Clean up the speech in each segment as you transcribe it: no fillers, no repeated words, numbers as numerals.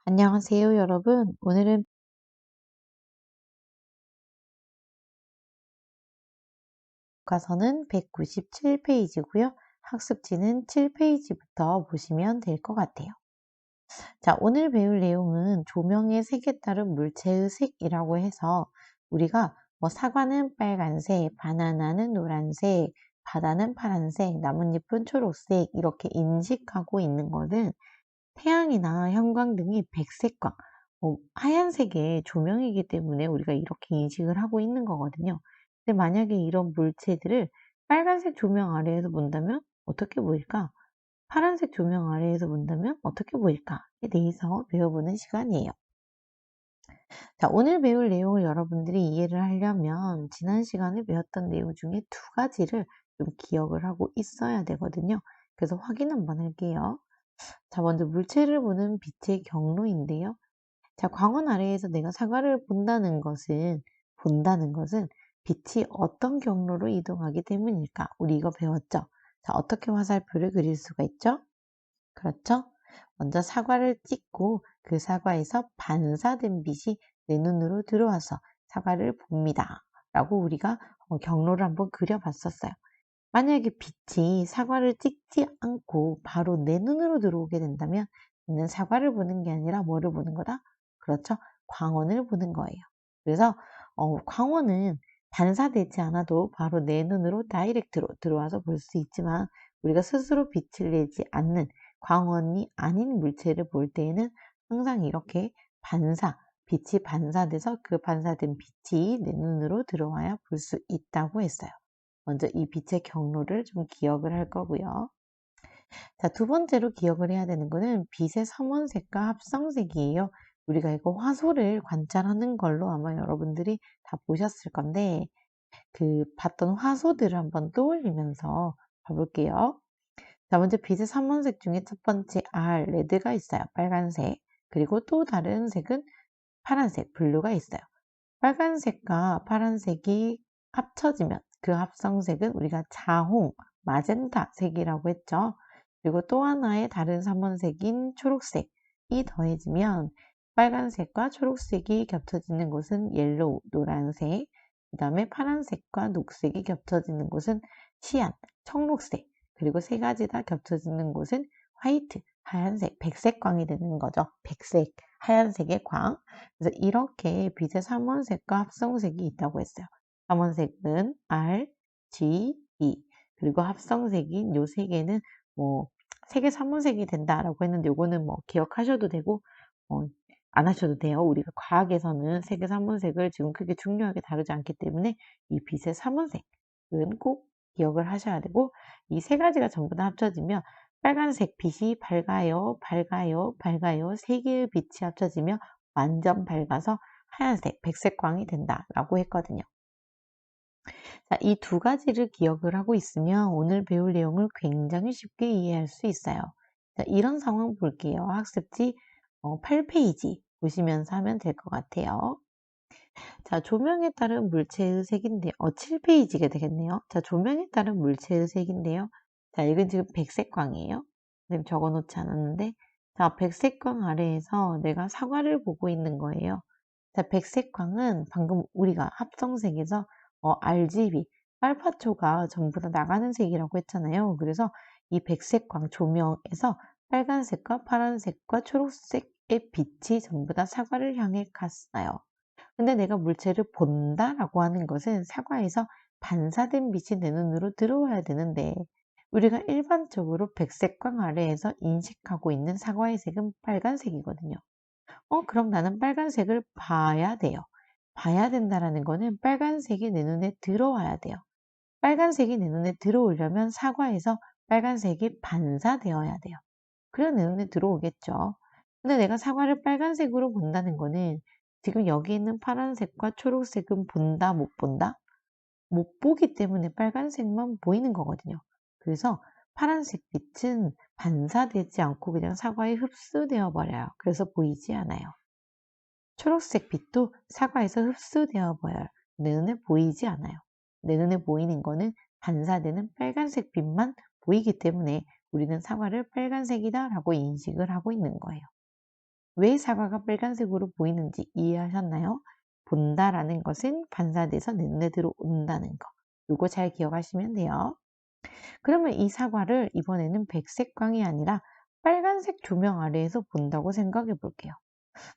안녕하세요, 여러분. 오늘은 교과서는 197페이지고요. 학습지는 7페이지부터 보시면 될 것 같아요. 자, 오늘 배울 내용은 조명의 색에 따른 물체의 색이라고 해서 우리가 사과는 빨간색, 바나나는 노란색, 바다는 파란색, 나뭇잎은 초록색 이렇게 인식하고 있는 거는 태양이나 형광등이 백색광, 하얀색의 조명이기 때문에 우리가 이렇게 인식을 하고 있는 거거든요. 근데 만약에 이런 물체들을 빨간색 조명 아래에서 본다면 어떻게 보일까? 파란색 조명 아래에서 본다면 어떻게 보일까에 대해서 배워보는 시간이에요. 자, 오늘 배울 내용을 여러분들이 이해를 하려면 지난 시간에 배웠던 내용 중에 두 가지를 좀 기억을 하고 있어야 되거든요. 그래서 확인 한번 할게요. 자, 먼저 물체를 보는 빛의 경로인데요. 자, 광원 아래에서 내가 사과를 본다는 것은 빛이 어떤 경로로 이동하기 때문일까? 우리 이거 배웠죠? 자, 어떻게 화살표를 그릴 수가 있죠? 그렇죠? 먼저 사과를 찍고 그 사과에서 반사된 빛이 내 눈으로 들어와서 사과를 봅니다. 라고 우리가 경로를 한번 그려봤었어요. 만약에 빛이 사과를 찍지 않고 바로 내 눈으로 들어오게 된다면 이는 사과를 보는 게 아니라 뭐를 보는 거다? 그렇죠. 광원을 보는 거예요. 그래서 광원은 반사되지 않아도 바로 내 눈으로 다이렉트로 들어와서 볼 수 있지만 우리가 스스로 빛을 내지 않는 광원이 아닌 물체를 볼 때에는 항상 이렇게 빛이 반사돼서 그 반사된 빛이 내 눈으로 들어와야 볼 수 있다고 했어요. 먼저 이 빛의 경로를 좀 기억을 할 거고요. 자, 두 번째로 기억을 해야 되는 거는 빛의 삼원색과 합성색이에요. 우리가 이거 화소를 관찰하는 걸로 아마 여러분들이 다 보셨을 건데 그 봤던 화소들을 한번 떠올리면서 봐볼게요. 자, 먼저 빛의 삼원색 중에 첫 번째 R, 레드가 있어요. 빨간색. 그리고 또 다른 색은 파란색, 블루가 있어요. 빨간색과 파란색이 합쳐지면 그 합성색은 우리가 자홍, 마젠타 색이라고 했죠. 그리고 또 하나의 다른 삼원색인 초록색이 더해지면 빨간색과 초록색이 겹쳐지는 곳은 옐로우, 노란색, 그 다음에 파란색과 녹색이 겹쳐지는 곳은 시안, 청록색, 그리고 세 가지 다 겹쳐지는 곳은 화이트, 하얀색, 백색광이 되는 거죠. 백색, 하얀색의 광. 그래서 이렇게 빛의 삼원색과 합성색이 있다고 했어요. 삼원색은 R, G, E. 그리고 합성색인 요 세 개는 세 개 삼원색이 된다라고 했는데 요거는 기억하셔도 되고 안 하셔도 돼요. 우리가 과학에서는 세 개 삼원색을 지금 크게 중요하게 다루지 않기 때문에 이 빛의 삼원색은 꼭 기억을 하셔야 되고 이 세 가지가 전부 다 합쳐지면 빨간색 빛이 밝아요, 밝아요, 밝아요. 세 개의 빛이 합쳐지면 완전 밝아서 하얀색, 백색광이 된다라고 했거든요. 자, 이 두 가지를 기억을 하고 있으면 오늘 배울 내용을 굉장히 쉽게 이해할 수 있어요. 자, 이런 상황 볼게요. 학습지 8페이지 보시면서 하면 될 것 같아요. 자, 조명에 따른 물체의 색인데, 7페이지가 되겠네요. 자, 조명에 따른 물체의 색인데요. 자, 이건 지금 백색광이에요. 지금 적어 놓지 않았는데, 자, 백색광 아래에서 내가 사과를 보고 있는 거예요. 자, 백색광은 방금 우리가 합성색에서 RGB, 빨파초가 전부 다 나가는 색이라고 했잖아요. 그래서 이 백색광 조명에서 빨간색과 파란색과 초록색의 빛이 전부 다 사과를 향해 갔어요. 근데 내가 물체를 본다라고 하는 것은 사과에서 반사된 빛이 내 눈으로 들어와야 되는데 우리가 일반적으로 백색광 아래에서 인식하고 있는 사과의 색은 빨간색이거든요. 그럼 나는 빨간색을 봐야 돼요. 봐야 된다라는 거는 빨간색이 내 눈에 들어와야 돼요. 빨간색이 내 눈에 들어오려면 사과에서 빨간색이 반사되어야 돼요. 그래야 내 눈에 들어오겠죠. 근데 내가 사과를 빨간색으로 본다는 거는 지금 여기 있는 파란색과 초록색은 본다, 못 본다? 못 보기 때문에 빨간색만 보이는 거거든요. 그래서 파란색 빛은 반사되지 않고 그냥 사과에 흡수되어 버려요. 그래서 보이지 않아요. 초록색 빛도 사과에서 흡수되어 버려요. 내 눈에 보이지 않아요. 내 눈에 보이는 거는 반사되는 빨간색 빛만 보이기 때문에 우리는 사과를 빨간색이다 라고 인식을 하고 있는 거예요. 왜 사과가 빨간색으로 보이는지 이해하셨나요? 본다라는 것은 반사돼서 내 눈에 들어온다는 거. 요거 잘 기억하시면 돼요. 그러면 이 사과를 이번에는 백색광이 아니라 빨간색 조명 아래에서 본다고 생각해 볼게요.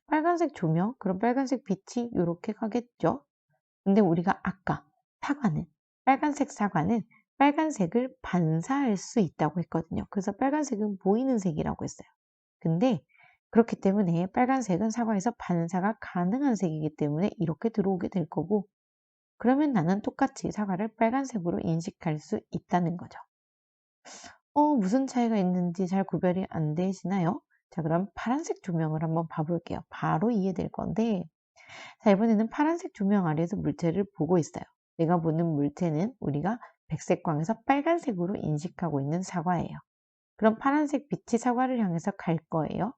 빨간색 조명, 그럼 빨간색 빛이 이렇게 가겠죠? 근데 우리가 아까 사과는, 빨간색 사과는 빨간색을 반사할 수 있다고 했거든요. 그래서 빨간색은 보이는 색이라고 했어요. 근데 그렇기 때문에 빨간색은 사과에서 반사가 가능한 색이기 때문에 이렇게 들어오게 될 거고, 그러면 나는 똑같이 사과를 빨간색으로 인식할 수 있다는 거죠. 무슨 차이가 있는지 잘 구별이 안 되시나요? 자, 그럼 파란색 조명을 한번 봐볼게요. 바로 이해될 건데, 자, 이번에는 파란색 조명 아래에서 물체를 보고 있어요. 내가 보는 물체는 우리가 백색광에서 빨간색으로 인식하고 있는 사과예요. 그럼 파란색 빛이 사과를 향해서 갈 거예요.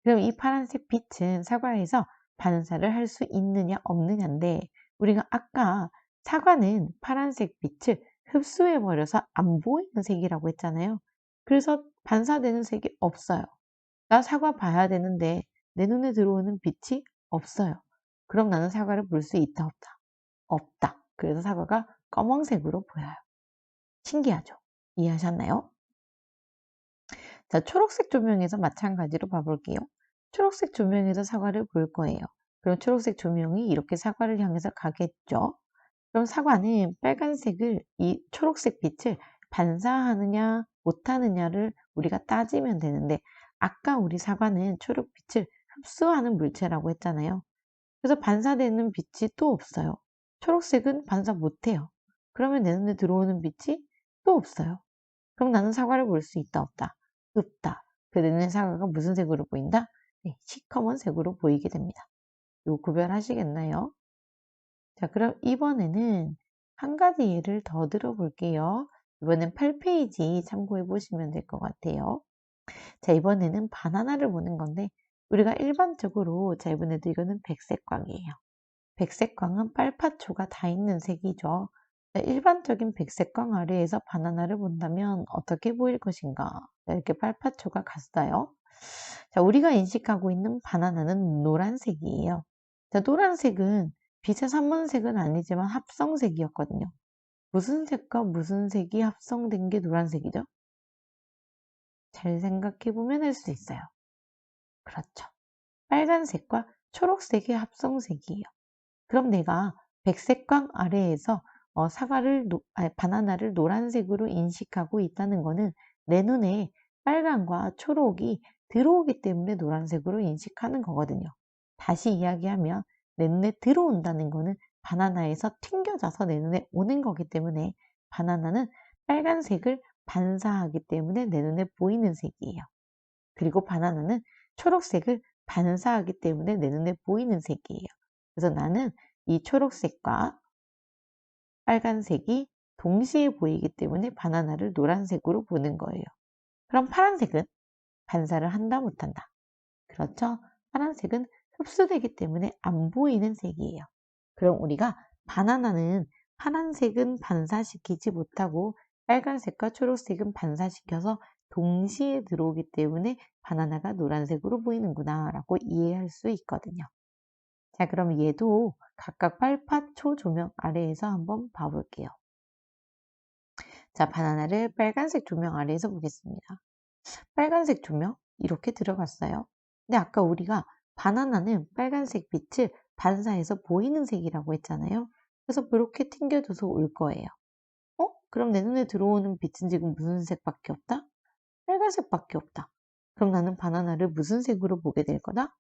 그럼 이 파란색 빛은 사과에서 반사를 할 수 있느냐 없느냐인데, 우리가 아까 사과는 파란색 빛을 흡수해버려서 안 보이는 색이라고 했잖아요. 그래서 반사되는 색이 없어요. 나 사과 봐야 되는데 내 눈에 들어오는 빛이 없어요. 그럼 나는 사과를 볼 수 있다 없다? 없다. 그래서 사과가 검은색으로 보여요. 신기하죠? 이해하셨나요? 자, 초록색 조명에서 마찬가지로 봐볼게요. 초록색 조명에서 사과를 볼 거예요. 그럼 초록색 조명이 이렇게 사과를 향해서 가겠죠? 그럼 사과는 빨간색을, 이 초록색 빛을 반사하느냐 못하느냐를 우리가 따지면 되는데, 아까 우리 사과는 초록빛을 흡수하는 물체라고 했잖아요. 그래서 반사되는 빛이 또 없어요. 초록색은 반사 못해요. 그러면 내 눈에 들어오는 빛이 또 없어요. 그럼 나는 사과를 볼 수 있다 없다? 없다. 그 내 눈에 사과가 무슨 색으로 보인다? 네, 시커먼 색으로 보이게 됩니다. 요 구별하시겠나요? 자, 그럼 이번에는 한 가지 예를 더 들어볼게요. 이번엔 8페이지 참고해 보시면 될 것 같아요. 자, 이번에는 바나나를 보는 건데, 우리가 일반적으로, 자, 이번에도 이거는 백색광이에요. 백색광은 빨파초가 다 있는 색이죠. 자, 일반적인 백색광 아래에서 바나나를 본다면 어떻게 보일 것인가? 자, 이렇게 빨파초가 갔어요. 자, 우리가 인식하고 있는 바나나는 노란색이에요. 자, 노란색은 빛의 산문색은 아니지만 합성색이었거든요. 무슨 색과 무슨 색이 합성된 게 노란색이죠? 잘 생각해 보면 알 수 있어요. 그렇죠. 빨간색과 초록색의 합성색이에요. 그럼 내가 백색광 아래에서 바나나를 노란색으로 인식하고 있다는 거는 내 눈에 빨간과 초록이 들어오기 때문에 노란색으로 인식하는 거거든요. 다시 이야기하면 내 눈에 들어온다는 거는 바나나에서 튕겨져서 내 눈에 오는 거기 때문에 바나나는 빨간색을 반사하기 때문에 내 눈에 보이는 색이에요. 그리고 바나나는 초록색을 반사하기 때문에 내 눈에 보이는 색이에요. 그래서 나는 이 초록색과 빨간색이 동시에 보이기 때문에 바나나를 노란색으로 보는 거예요. 그럼 파란색은 반사를 한다 못한다? 그렇죠? 파란색은 흡수되기 때문에 안 보이는 색이에요. 그럼 우리가 바나나는 파란색은 반사시키지 못하고 빨간색과 초록색은 반사시켜서 동시에 들어오기 때문에 바나나가 노란색으로 보이는구나 라고 이해할 수 있거든요. 자, 그럼 얘도 각각 빨파초 조명 아래에서 한번 봐볼게요. 자, 바나나를 빨간색 조명 아래에서 보겠습니다. 빨간색 조명 이렇게 들어갔어요. 근데 아까 우리가 바나나는 빨간색 빛을 반사해서 보이는 색이라고 했잖아요. 그래서 이렇게 튕겨져서 올 거예요. 그럼 내 눈에 들어오는 빛은 지금 무슨 색밖에 없다? 빨간색밖에 없다. 그럼 나는 바나나를 무슨 색으로 보게 될 거다?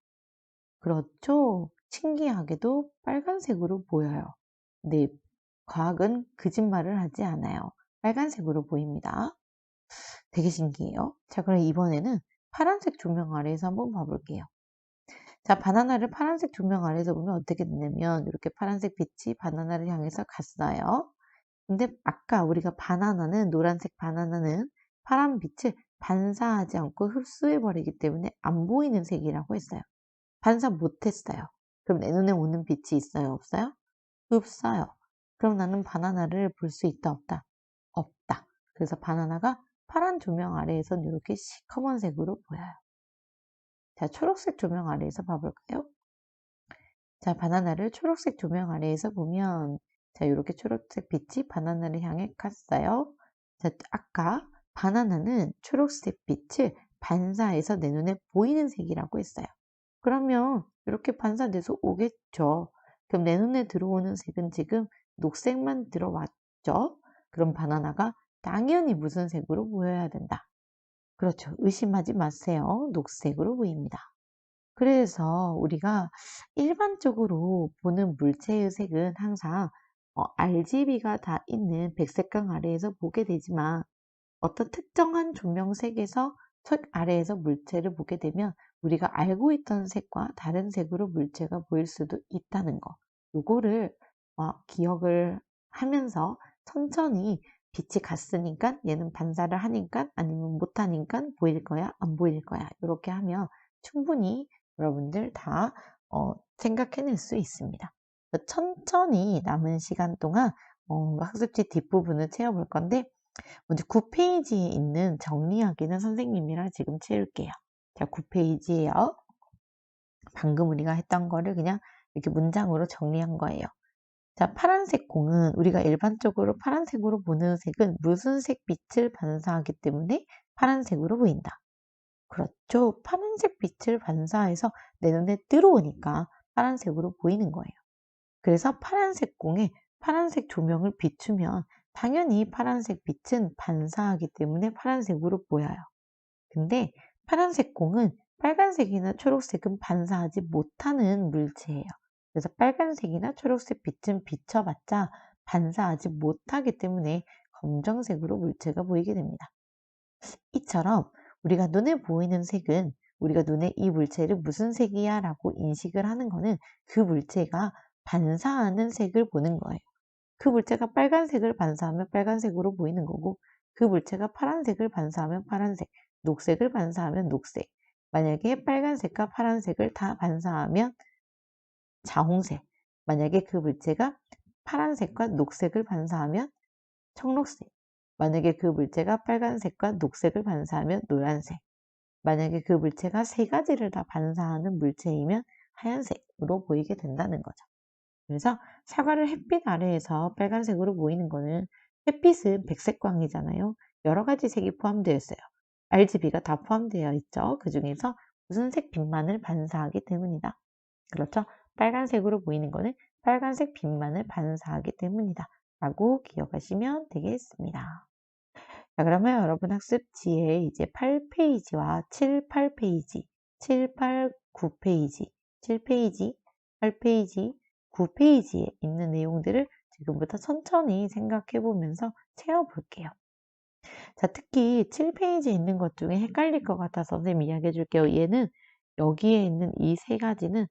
그렇죠. 신기하게도 빨간색으로 보여요. 네, 과학은 거짓말을 하지 않아요. 빨간색으로 보입니다. 되게 신기해요. 자, 그럼 이번에는 파란색 조명 아래에서 한번 봐볼게요. 자, 바나나를 파란색 조명 아래에서 보면 어떻게 되냐면 이렇게 파란색 빛이 바나나를 향해서 갔어요. 근데 아까 우리가 노란색 바나나는 파란 빛을 반사하지 않고 흡수해버리기 때문에 안 보이는 색이라고 했어요. 반사 못했어요. 그럼 내 눈에 오는 빛이 있어요? 없어요? 없어요. 그럼 나는 바나나를 볼 수 있다 없다? 없다. 그래서 바나나가 파란 조명 아래에선 이렇게 시커먼 색으로 보여요. 자, 초록색 조명 아래에서 봐볼까요? 자, 바나나를 초록색 조명 아래에서 보면 자, 이렇게 초록색 빛이 바나나를 향해 갔어요. 자, 아까 바나나는 초록색 빛을 반사해서 내 눈에 보이는 색이라고 했어요. 그러면 이렇게 반사돼서 오겠죠. 그럼 내 눈에 들어오는 색은 지금 녹색만 들어왔죠. 그럼 바나나가 당연히 무슨 색으로 보여야 된다. 그렇죠. 의심하지 마세요. 녹색으로 보입니다. 그래서 우리가 일반적으로 보는 물체의 색은 항상 RGB가 다 있는 백색광 아래에서 보게 되지만 어떤 특정한 조명색에서 책 아래에서 물체를 보게 되면 우리가 알고 있던 색과 다른 색으로 물체가 보일 수도 있다는 거. 요거를 기억을 하면서 천천히 빛이 갔으니까 얘는 반사를 하니까 아니면 못하니까 보일 거야 안 보일 거야 이렇게 하면 충분히 여러분들 다 생각해낼 수 있습니다. 천천히 남은 시간 동안 학습지 뒷부분을 채워볼 건데 먼저 9페이지에 있는 정리하기는 선생님이랑 지금 채울게요. 자, 9페이지에요. 방금 우리가 했던 거를 그냥 이렇게 문장으로 정리한 거예요. 자, 파란색 공은 우리가 일반적으로 파란색으로 보는 색은 무슨 색 빛을 반사하기 때문에 파란색으로 보인다. 그렇죠. 파란색 빛을 반사해서 내 눈에 들어오니까 파란색으로 보이는 거예요. 그래서 파란색 공에 파란색 조명을 비추면 당연히 파란색 빛은 반사하기 때문에 파란색으로 보여요. 근데 파란색 공은 빨간색이나 초록색은 반사하지 못하는 물체예요. 그래서 빨간색이나 초록색 빛은 비춰봤자 반사하지 못하기 때문에 검정색으로 물체가 보이게 됩니다. 이처럼 우리가 눈에 보이는 색은 우리가 눈에 이 물체를 무슨 색이야 라고 인식을 하는 거는 그 물체가 반사하는 색을 보는 거예요. 그 물체가 빨간색을 반사하면 빨간색으로 보이는 거고 그 물체가 파란색을 반사하면 파란색, 녹색을 반사하면 녹색. 만약에 빨간색과 파란색을 다 반사하면 자홍색. 만약에 그 물체가 파란색과 녹색을 반사하면 청록색. 만약에 그 물체가 빨간색과 녹색을 반사하면 노란색. 만약에 그 물체가 세 가지를 다 반사하는 물체이면 하얀색으로 보이게 된다는 거죠. 그래서 사과를 햇빛 아래에서 빨간색으로 보이는 거는 햇빛은 백색광이잖아요. 여러 가지 색이 포함되어 있어요. RGB가 다 포함되어 있죠. 그 중에서 무슨 색 빛만을 반사하기 때문이다. 그렇죠? 빨간색으로 보이는 거는 빨간색 빛만을 반사하기 때문이다. 라고 기억하시면 되겠습니다. 자, 그러면 여러분 학습지에 이제 8페이지와 7, 8페이지, 7, 8, 9페이지, 7페이지, 8페이지, 9페이지에 있는 내용들을 지금부터 천천히 생각해 보면서 채워볼게요. 자, 특히 7페이지에 있는 것 중에 헷갈릴 것 같아서 선생님이 이야기해 줄게요. 얘는 여기에 있는 이 세 가지는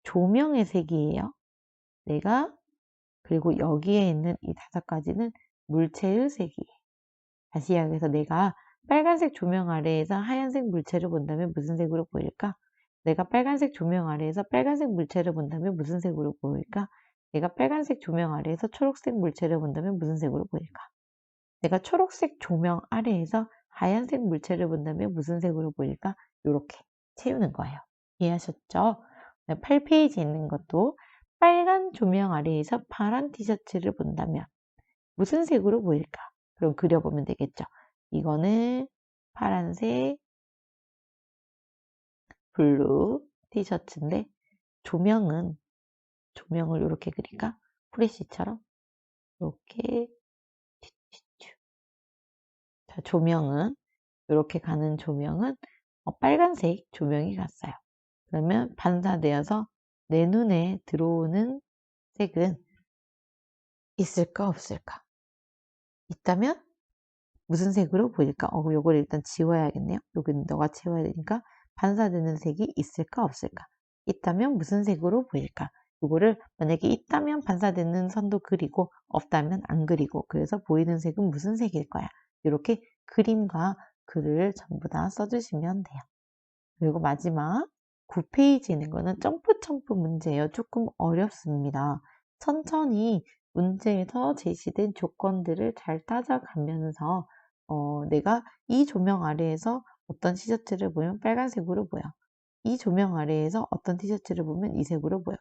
조명의 색이에요. 그리고 여기에 있는 이 5가지는 물체의 색이에요. 다시 이야기해서 내가 빨간색 조명 아래에서 하얀색 물체를 본다면 무슨 색으로 보일까? 내가 빨간색 조명 아래에서 빨간색 물체를 본다면 무슨 색으로 보일까? 내가 빨간색 조명 아래에서 초록색 물체를 본다면 무슨 색으로 보일까? 내가 초록색 조명 아래에서 하얀색 물체를 본다면 무슨 색으로 보일까? 이렇게 채우는 거예요. 이해하셨죠? 8페이지에 있는 것도 빨간 조명 아래에서 파란 티셔츠를 본다면 무슨 색으로 보일까? 그럼 그려보면 되겠죠. 이거는 파란색, 블루 티셔츠인데 조명을 이렇게 그릴까? 프레시처럼 이렇게 자, 이렇게 가는 조명은 빨간색 조명이 갔어요. 그러면 반사되어서 내 눈에 들어오는 색은 있을까 없을까? 있다면 무슨 색으로 보일까? 요걸 일단 지워야겠네요. 여기는 너가 채워야 되니까 반사되는 색이 있을까 없을까? 있다면 무슨 색으로 보일까? 요거를 만약에 있다면 반사되는 선도 그리고 없다면 안 그리고 그래서 보이는 색은 무슨 색일 거야? 이렇게 그림과 글을 전부 다 써주시면 돼요. 그리고 마지막 9페이지에 있는 거는 점프 문제예요. 조금 어렵습니다. 천천히 문제에서 제시된 조건들을 잘 따져가면서 내가 이 조명 아래에서 어떤 티셔츠를 보면 빨간색으로 보여. 이 조명 아래에서 어떤 티셔츠를 보면 이 색으로 보여.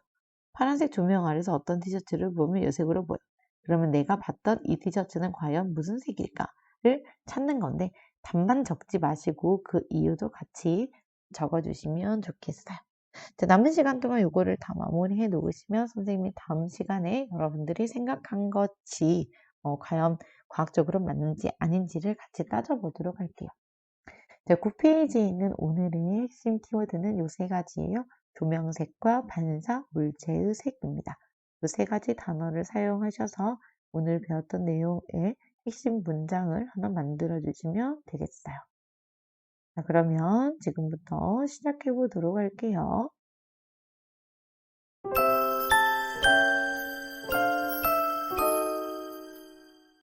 파란색 조명 아래에서 어떤 티셔츠를 보면 이 색으로 보여. 그러면 내가 봤던 이 티셔츠는 과연 무슨 색일까를 찾는 건데 답만 적지 마시고 그 이유도 같이 적어주시면 좋겠어요. 자, 남은 시간 동안 이거를 다 마무리해 놓으시면 선생님이 다음 시간에 여러분들이 생각한 것이 과연 과학적으로 맞는지 아닌지를 같이 따져보도록 할게요. 자, 9페이지에 있는 오늘의 핵심 키워드는 이 세 가지예요. 조명색과 반사, 물체의 색입니다. 이 세 가지 단어를 사용하셔서 오늘 배웠던 내용의 핵심 문장을 하나 만들어 주시면 되겠어요. 자, 그러면 지금부터 시작해 보도록 할게요.